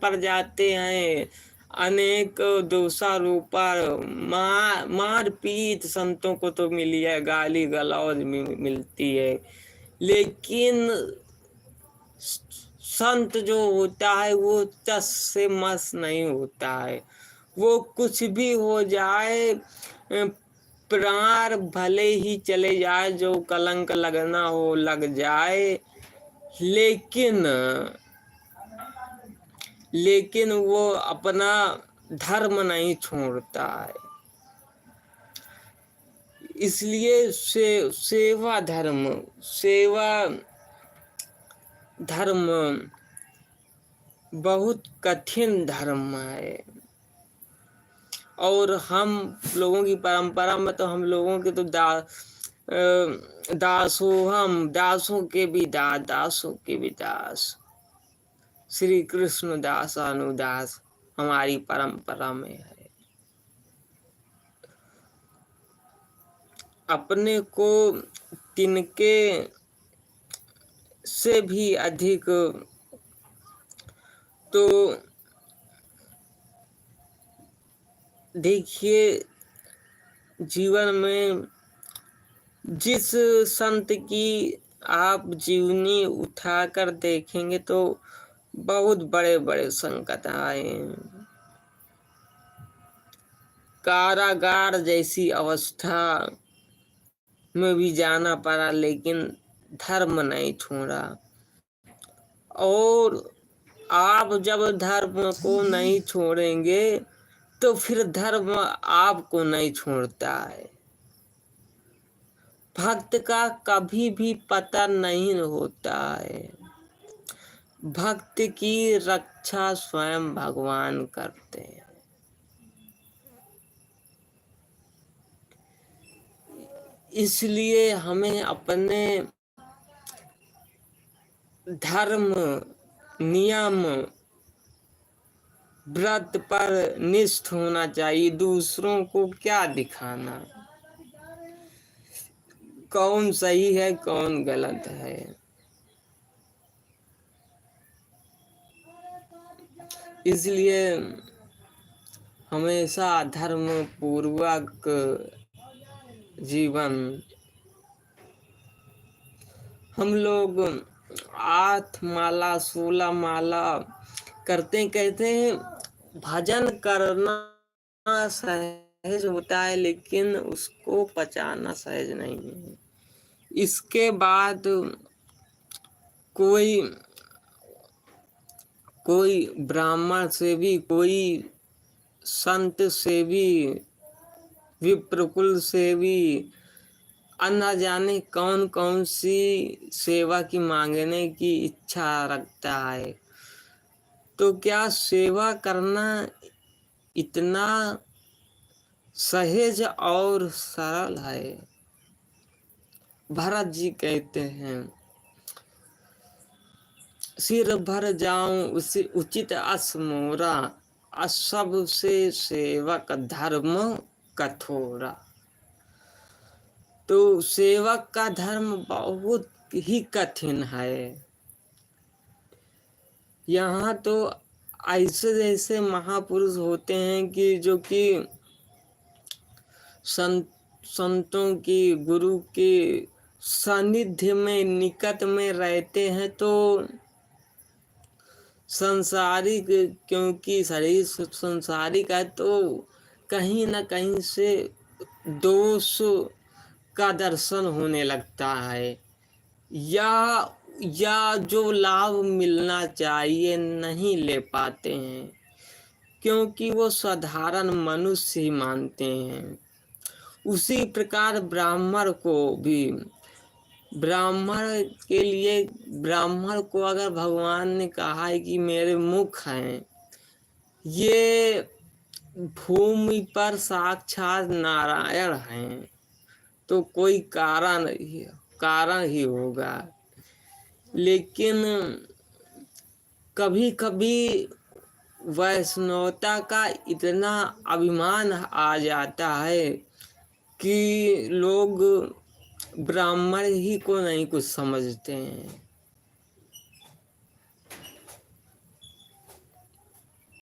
पर जाते हैं, अनेक दोषारोपण, मार पीट संतों को तो मिली है, गाली गलौज मिलती है, लेकिन संत जो होता है वो टस से मस नहीं होता है। वो कुछ भी हो जाए, प्राण भले ही चले जाए, जो कलंक लगना हो लग जाए, लेकिन वो अपना धर्म नहीं छोड़ता है। इसलिए सेवा धर्म बहुत कठिन धर्म है। और हम लोगों की परंपरा में तो हम लोगों के तो दासों के भी दास श्री कृष्ण दास अनुदास हमारी परंपरा में है। अपने को तिनके से भी अधिक तो देखिए, जीवन में जिस संत की आप जीवनी उठाकर देखेंगे तो बहुत बड़े बड़े संकट आए, कारागार जैसी अवस्था में भी जाना पड़ा, लेकिन धर्म नहीं छोड़ा। और आप जब धर्म को नहीं छोड़ेंगे तो फिर धर्म आपको नहीं छोड़ता है। भक्त का कभी भी पता नहीं होता है, भक्त की रक्षा स्वयं भगवान करते हैं। इसलिए हमें अपने धर्म नियम व्रत पर निष्ठ होना चाहिए। दूसरों को क्या दिखाना, कौन सही है कौन गलत है। इसलिए हमेशा धर्म पूर्वक जीवन, हम लोग 8 माला 16 माला करते हैं। भजन करना सहज होता है, लेकिन उसको पचाना सहज नहीं है। इसके बाद कोई ब्राह्मण से भी, कोई संत से भी, विप्रकुल से भी न जाने कौन कौन सी सेवा की मांगने की इच्छा रखता है। तो क्या सेवा करना इतना सहज और सरल है? भरत जी कहते हैं, सिर भर जाऊं उसी उचित अस मोरा, असब से सेवक धर्म कठोरा। तो सेवक का धर्म बहुत ही कठिन है। यहाँ तो ऐसे जैसे महापुरुष होते हैं कि जो कि संतों की, गुरु के सानिध्य में, निकट में रहते हैं, तो संसारिक, क्योंकि शरीर संसारिक है, तो कहीं ना कहीं से दोष का दर्शन होने लगता है, या जो लाभ मिलना चाहिए नहीं ले पाते हैं, क्योंकि वो साधारण मनुष्य ही मानते हैं। उसी प्रकार ब्राह्मण को भी, ब्राह्मण के लिए, ब्राह्मण को अगर भगवान ने कहा है कि मेरे मुख हैं, ये भूमि पर साक्षात नारायण हैं, तो कोई कारण ही होगा। लेकिन कभी कभी वैष्णवता का इतना अभिमान आ जाता है कि लोग ब्राह्मण ही को नहीं कुछ समझते हैं।